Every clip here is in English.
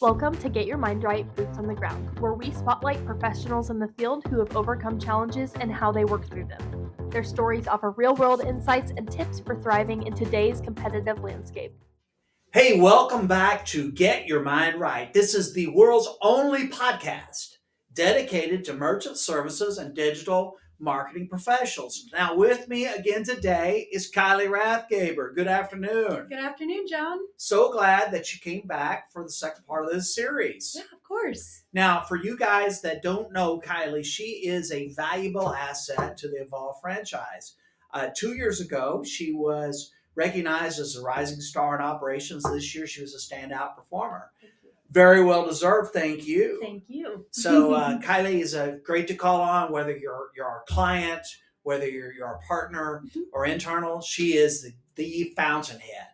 Welcome to Get Your Mind Right, Boots on the Ground, where we spotlight professionals in the field who have overcome challenges and how they work through them. Their stories offer real-world insights and tips for thriving in today's competitive landscape. Hey, welcome back to Get Your Mind Right. This is the world's only podcast dedicated to merchant services and digital marketing professionals. Now, with me again today is Kylee Rathgaber. Good afternoon. Good afternoon, John. So glad that you came back for the second part of this series. Yeah, of course. Now, for you guys that don't know Kylee, she is a valuable asset to the Evolve franchise. 2 years ago, she was recognized as a rising star in operations. This year, she was a standout performer. Very well deserved. Thank you. Thank you. So Kylee is great to call on, whether you're our client, whether you're our partner or internal. She is the fountainhead.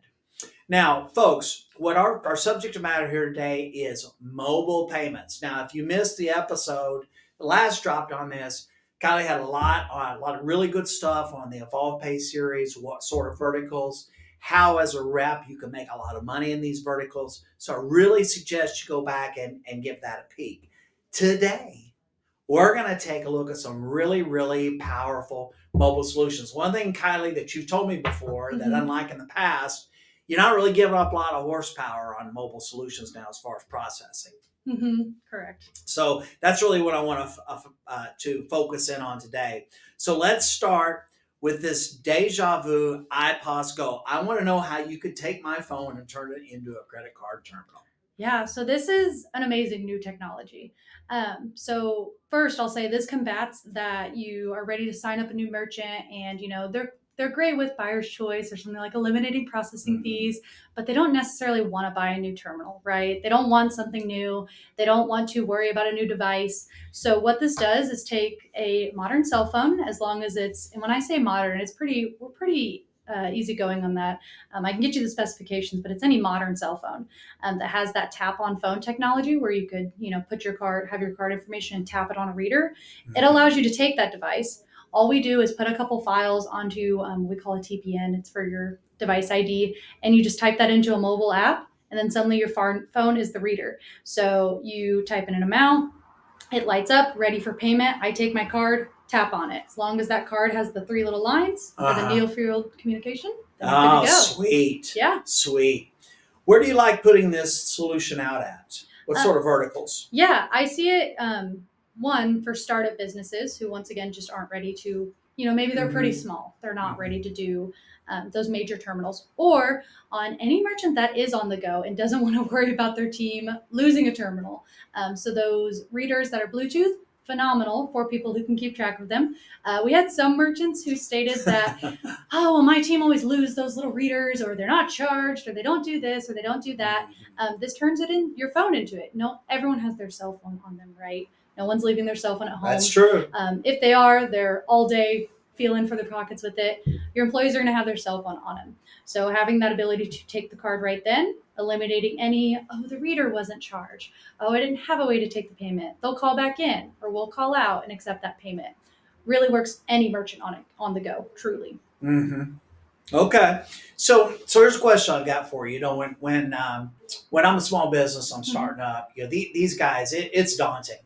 Now, folks, what our subject matter here today is mobile payments. Now, if you missed the episode, the last dropped on this, Kylee had a lot of really good stuff on the Evolve Pay series, what sort of verticals, how as a rep you can make a lot of money in these verticals. So I really suggest you go back and give that a peek. Today, we're going to take a look at some really, really powerful mobile solutions. One thing, Kylee, that you've told me before that unlike in the past, you're not really giving up a lot of horsepower on mobile solutions now as far as processing. Correct. So that's really what I want to focus in on today. So let's start with this Deja Vu iPOS Go. I want to know how you could take my phone and turn it into a credit card terminal. Yeah, so this is an amazing new technology. So first, I'll say this combats that you are ready to sign up a new merchant, and they're great with buyer's choice or something like eliminating processing fees, but they don't necessarily want to buy a new terminal, right? They don't want something new. They don't want to worry about a new device. So what this does is take a modern cell phone, as long as and when I say modern, we're pretty easygoing on that. I can get you the specifications, but it's any modern cell phone that has that tap on phone technology where you could, put your card, have your card information and tap it on a reader. It allows you to take that device. All we do is put a couple files onto what we call a TPN. It's for your device ID. And you just type that into a mobile app. And then suddenly your phone is the reader. So you type in an amount, it lights up, ready for payment. I take my card, tap on it. As long as that card has the 3 little lines for the near field communication, then we're good to go. Sweet. Yeah. Sweet. Where do you like putting this solution out at? What sort of verticals? Yeah, I see it, one, for startup businesses who, once again, just aren't ready to, maybe they're pretty small. They're not ready to do those major terminals. Or on any merchant that is on the go and doesn't want to worry about their team losing a terminal. So those readers that are Bluetooth, phenomenal for people who can keep track of them. We had some merchants who stated that, oh, well, my team always lose those little readers, or they're not charged, or they don't do this, or they don't do that. This turns your phone into it. No, everyone has their cell phone on them, right? No one's leaving their cell phone at home. That's true. If they are, they're all day feeling for their pockets with it. Your employees are going to have their cell phone on them. So having that ability to take the card right then, eliminating any, the reader wasn't charged. I didn't have a way to take the payment. They'll call back in, or we'll call out and accept that payment. Really works any merchant on the go, truly. Okay. So here's a question I've got for you. When I'm a small business, I'm starting up, these guys, it's daunting.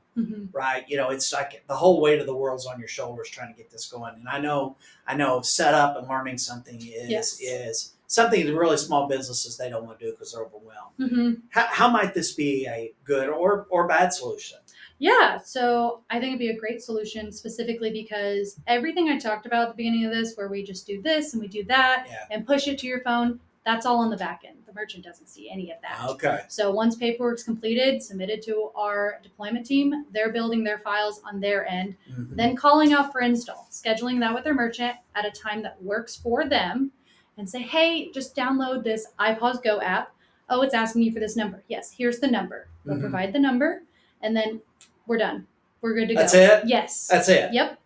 Right. It's like the whole weight of the world's on your shoulders trying to get this going. And I know setup and learning something is something that really small businesses, they don't want to do because they're overwhelmed. How might this be a good or bad solution? Yeah, so I think it'd be a great solution, specifically because everything I talked about at the beginning of this, where we just do this and we do that and push it to your phone, that's all on the back end. The merchant doesn't see any of that. Okay. So once paperwork's completed, submitted to our deployment team, they're building their files on their end, then calling out for install, scheduling that with their merchant at a time that works for them, and say, hey, just download this iPOS Go app. Oh, it's asking you for this number. Yes, here's the number. They'll provide the number, and then we're done. We're good to go. That's it? Yes. That's it? Yep.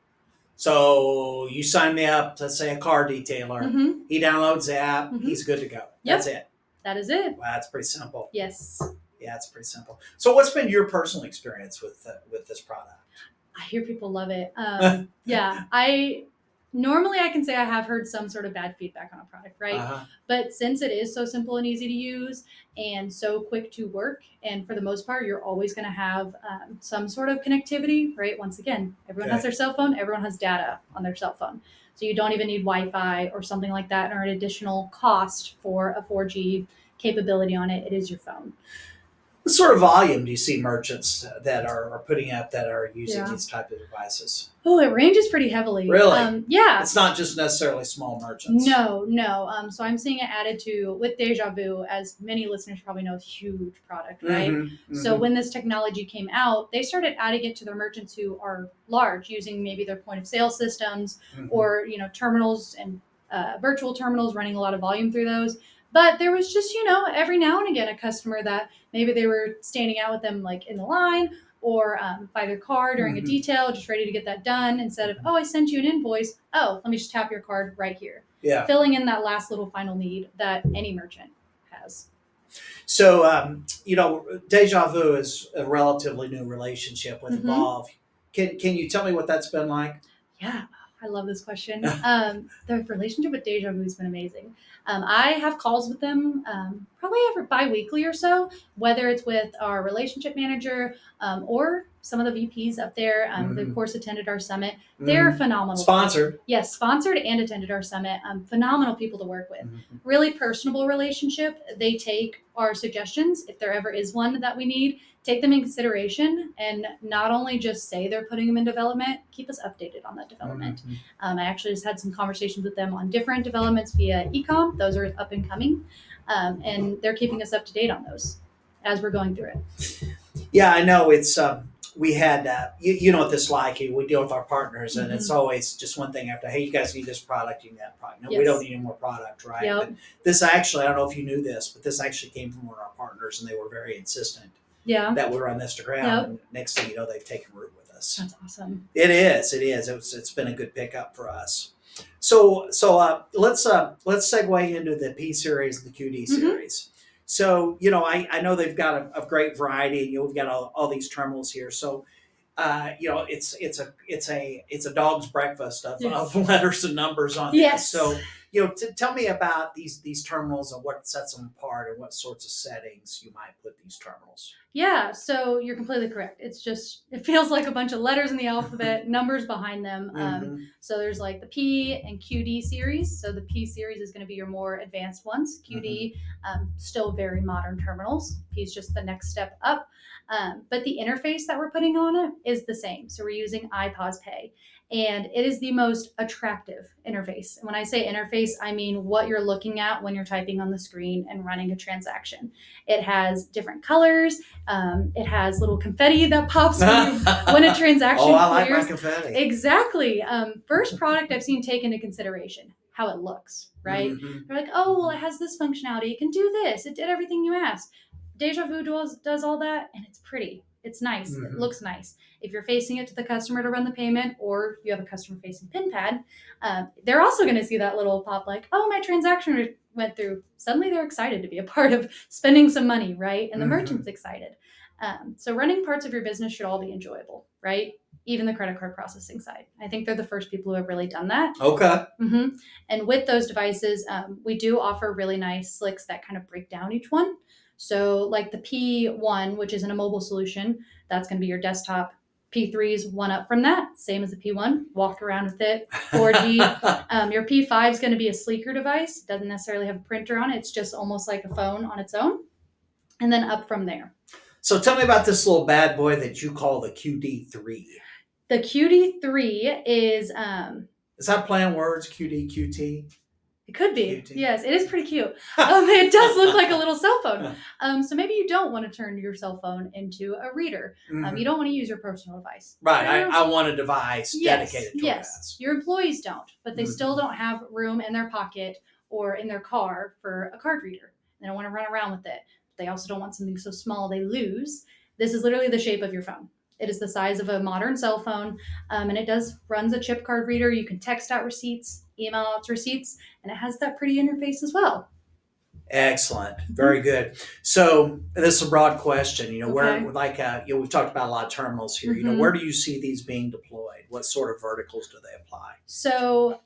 So you sign me up to, say, a car detailer. He downloads the app. He's good to go. That's it. That is it. Wow, that's pretty simple. Yes. Yeah, it's pretty simple. So what's been your personal experience with this product? I hear people love it. Yeah, Normally, I can say I have heard some sort of bad feedback on a product, right? Uh-huh. But since it is so simple and easy to use and so quick to work, and for the most part, you're always going to have some sort of connectivity, right? Once again, everyone has Okay. their cell phone, everyone has data on their cell phone. So you don't even need Wi Fi or something like that, or an additional cost for a 4G capability on it. It is your phone. What sort of volume do you see merchants that are putting up that are using Yeah. these type of devices? Oh, it ranges pretty heavily. Really? Yeah. It's not just necessarily small merchants. No, no. So I'm seeing it added to with Deja Vu, as many listeners probably know, is a huge product, right? So when this technology came out, they started adding it to their merchants who are large, using maybe their point of sale systems or terminals and virtual terminals, running a lot of volume through those. But there was just every now and again a customer that maybe they were standing out with them like in the line or by their car during a detail, just ready to get that done instead of, oh, I sent you an invoice. Oh, let me just tap your card right here. Yeah. Filling in that last little final need that any merchant has. So, Deja Vu is a relatively new relationship with Evolve. Can you tell me what that's been like? Yeah, I love this question. The relationship with Deja Vu has been amazing. I have calls with them probably every bi-weekly or so, whether it's with our relationship manager or some of the VPs up there. They, of course, attended our summit. They're phenomenal. Sponsored. Yes, sponsored and attended our summit. Phenomenal people to work with. Really personable relationship. They take our suggestions, if there ever is one that we need, take them in consideration, and not only just say they're putting them in development, keep us updated on that development. I actually just had some conversations with them on different developments via ecom. Those are up and coming, and they're keeping us up to date on those as we're going through it. Yeah, I know. It's we had you know what this like. We deal with our partners, and it's always just one thing after. Hey, you guys need this product, you need that product. No, we don't need any more product, right? Yep. But this actually, I don't know if you knew this, but this actually came from one of our partners, and they were very insistent. Yeah. That we run this to ground, and next thing you know, they've taken root with us. That's awesome. It is. It is. It's been a good pickup for us. So let's segue into the P series and the QD series. So I know they've got a great variety, and we've got all these terminals here. So it's a dog's breakfast of letters and numbers on this. So tell me about these terminals and what sets them apart and what sorts of settings you might put these terminals. Yeah, so you're completely correct. It feels like a bunch of letters in the alphabet, numbers behind them. So there's like the P and QD series. So the P series is going to be your more advanced ones. QD, still very modern terminals. P is just the next step up. But the interface that we're putting on it is the same. So we're using iPOS Pay. And it is the most attractive interface. And when I say interface, I mean what you're looking at when you're typing on the screen and running a transaction. It has different colors. It has little confetti that pops when a transaction clears. I like my confetti. Exactly. First product I've seen take into consideration how it looks, right? They're like, oh, well, it has this functionality. It can do this. It did everything you asked. Deja Vu does all that, and it's pretty. It's nice. It looks nice. If you're facing it to the customer to run the payment, or you have a customer-facing PIN pad, they're also going to see that little pop like, oh, my transaction went through. Suddenly they're excited to be a part of spending some money, right? And the merchant's excited. So running parts of your business should all be enjoyable, right? Even the credit card processing side. I think they're the first people who have really done that. Okay. And with those devices, we do offer really nice slicks that kind of break down each one. So like the P1, which is in a mobile solution, that's going to be your desktop. P3 is one up from that, same as the P1. Walk around with it, 4G. Your P5 is going to be a sleeker device. Doesn't necessarily have a printer on it. It's just almost like a phone on its own. And then up from there. So tell me about this little bad boy that you call the QD3. The QD3 is... Is that play on words, QD, QT? It could be. QT. Yes, it is pretty cute. It does look like a little cell phone. So maybe you don't want to turn your cell phone into a reader. You don't want to use your personal device. Right. I want a device dedicated to Yes. Your employees don't, but they still don't have room in their pocket or in their car for a card reader. They don't want to run around with it. They also don't want something so small they lose. This is literally the shape of your phone. It is the size of a modern cell phone, and it runs a chip card reader. You can text out receipts, email out receipts, and it has that pretty interface as well. Excellent. Very good. So this is a broad question. Okay. Where like we've talked about a lot of terminals here. Where do you see these being deployed? What sort of verticals do they apply? So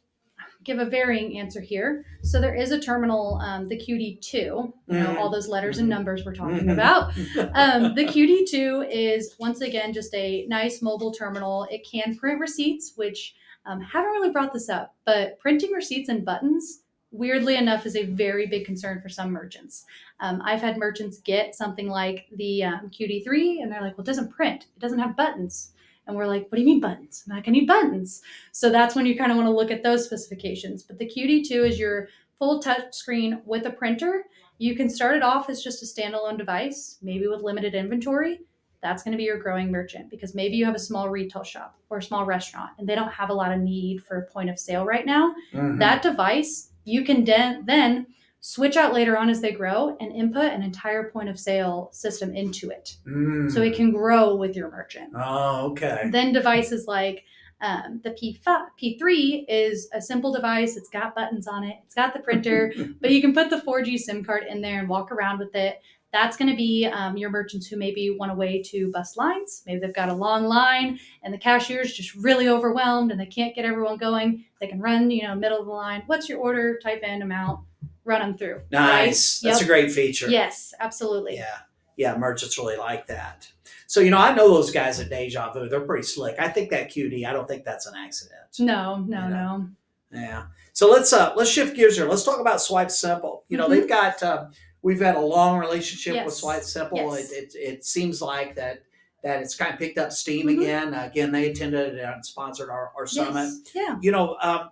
give a varying answer here. So there is a terminal, the QD2, all those letters and numbers we're talking about. The QD2 is, once again, just a nice mobile terminal. It can print receipts, which haven't really brought this up, but printing receipts and buttons, weirdly enough, is a very big concern for some merchants. I've had merchants get something like the QD3, and they're like, well, it doesn't print. It doesn't have buttons. And we're like, what do you mean buttons? I'm like, I need buttons. So that's when you kind of want to look at those specifications. But the QD2 is your full touch screen with a printer. You can start it off as just a standalone device, maybe with limited inventory. That's going to be your growing merchant, because maybe you have a small retail shop or a small restaurant and they don't have a lot of need for a point of sale right now. That device, you can then switch out later on as they grow and input an entire point of sale system into it. So it can grow with your merchant. Oh, okay. Then devices like the P3 is a simple device. It's got buttons on it. It's got the printer, but you can put the 4G SIM card in there and walk around with it. That's going to be your merchants who maybe want a way to bust lines. Maybe they've got a long line and the cashier's just really overwhelmed and they can't get everyone going. They can run, middle of the line. What's your order? Type in amount, run them through. Nice. Right? That's a great feature. Yes, absolutely. Yeah, merchants really like that. So, I know those guys at Deja Vu. They're pretty slick. I think that QD, I don't think that's an accident. No. Yeah. So let's shift gears here. Let's talk about Swipe Simple. They've got we've had a long relationship with Swipe Simple. Yes. It seems like that it's kind of picked up steam again. Again, they attended and sponsored our summit. Yeah.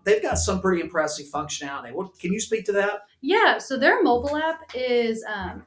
They've got some pretty impressive functionality. Can you speak to that? Yeah, so their mobile app is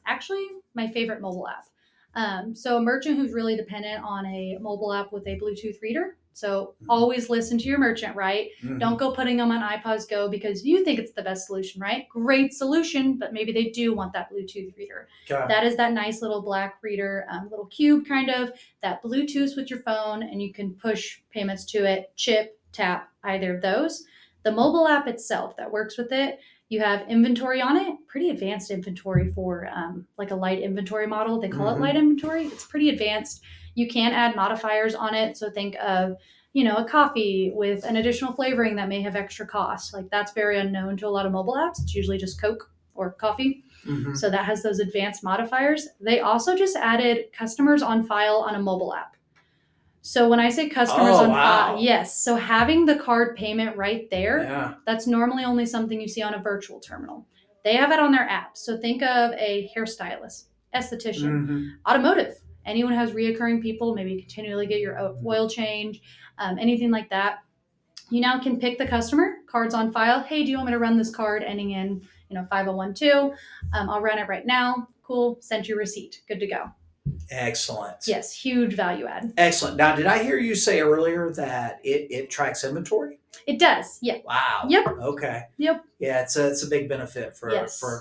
actually my favorite mobile app. So a merchant who's really dependent on a mobile app with a Bluetooth reader. So always listen to your merchant, right? Don't go putting them on iPods Go because you think it's the best solution, right? Great solution, but maybe they do want that Bluetooth reader. Okay. That is that nice little black reader, little cube kind of, that Bluetooth with your phone, and you can push payments to it, chip, tap, either of those. The mobile app itself that works with it, you have inventory on it, pretty advanced inventory for like a light inventory model. They call it light inventory. It's pretty advanced. You can add modifiers on it. So think of, a coffee with an additional flavoring that may have extra cost. Like that's very unknown to a lot of mobile apps. It's usually just Coke or coffee. So that has those advanced modifiers. They also just added customers on file on a mobile app. So when I say customers on file, yes. So having the card payment right there, that's normally only something you see on a virtual terminal. They have it on their app. So think of a hairstylist, esthetician, automotive. Anyone has reoccurring people, maybe continually get your oil change, anything like that. You now can pick the customer, cards on file. Hey, do you want me to run this card ending in 5012? I'll run it right now. Cool. Send your receipt. Good to go. Excellent. Yes, huge value add. Excellent. Now, did I hear you say earlier that it tracks inventory? It does. Yeah. Wow. Yep. Okay. Yep. Yeah, it's a big benefit for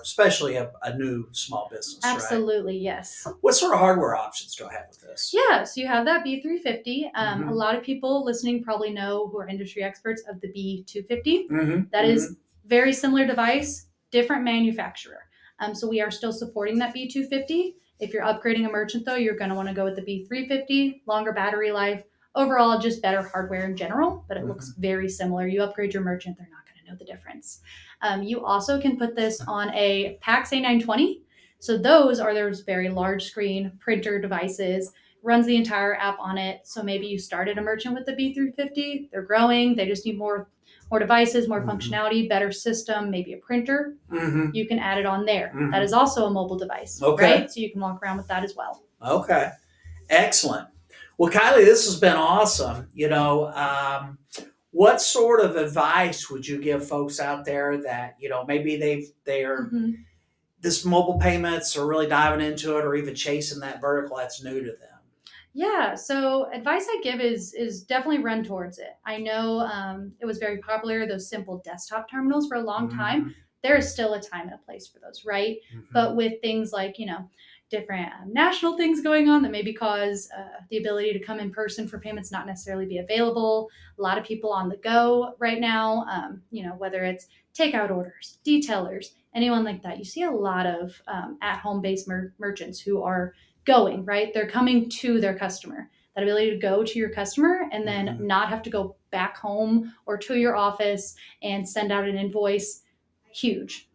especially a new small business. Absolutely, right? Yes. What sort of hardware options do I have with this? Yeah, so you have that B350. A lot of people listening probably know, who are industry experts, of the B250. That is very similar device, different manufacturer. So we are still supporting that B250. If you're upgrading a merchant, though, you're going to want to go with the B350, longer battery life. Overall, just better hardware in general, but it looks very similar. You upgrade your merchant, they're not going to know the difference. You also can put this on a PAX A920. So those are those very large screen printer devices, runs the entire app on it. So maybe you started a merchant with the B350, they're growing, they just need more devices, more functionality, better system, maybe a printer. You can add it on there. That is also a mobile device, right? So you can walk around with that as well. Okay, excellent. Well, Kylee, this has been awesome. What sort of advice would you give folks out there that maybe they're this mobile payments are really diving into it, or even chasing that vertical that's new to them? Yeah, so advice I give is definitely run towards it. I know it was very popular, those simple desktop terminals for a long time. There is still a time and a place for those, right? But with things like, different national things going on that maybe cause the ability to come in person for payments not necessarily be available. A lot of people on the go right now, whether it's takeout orders, detailers, anyone like that. You see a lot of at-home based merchants who are going, right? They're coming to their customer. That ability to go to your customer and then not have to go back home or to your office and send out an invoice, huge.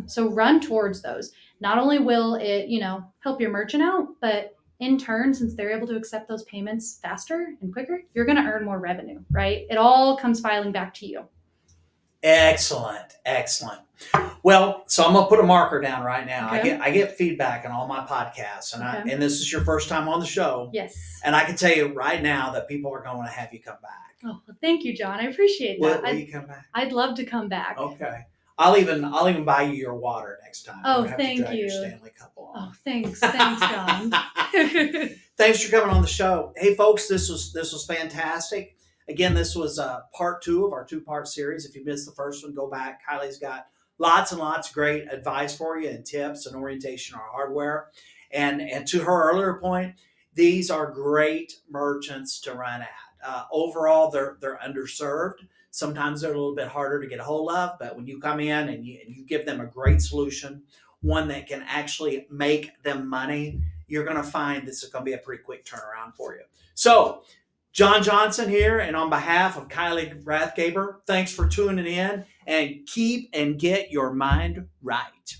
So run towards those. Not only will it, help your merchant out, but in turn, since they're able to accept those payments faster and quicker, you're going to earn more revenue, right? It all comes filing back to you. Excellent. Well, so I'm gonna put a marker down right now. Okay. I get feedback on all my podcasts, and and this is your first time on the show. Yes. And I can tell you right now that people are going to have you come back. Oh, well, thank you, John. I appreciate that. Will you come back? I'd love to come back. Okay. I'll even buy you your water next time. Oh, you have thank to drag you. Your Stanley Cup along. Oh, thanks, John. Thanks for coming on the show. Hey, folks, this was fantastic. Again, this was part 2 of our 2-part series. If you missed the first one, go back. Kylie's got lots and lots of great advice for you and tips and orientation on hardware. And to her earlier point, these are great merchants to run at. Overall, they're underserved. Sometimes they're a little bit harder to get a hold of, but when you come in and you give them a great solution, one that can actually make them money, you're going to find this is going to be a pretty quick turnaround for you. So, John Johnson here, and on behalf of Kylee Rathgaber, thanks for tuning in, and keep and get your mind right.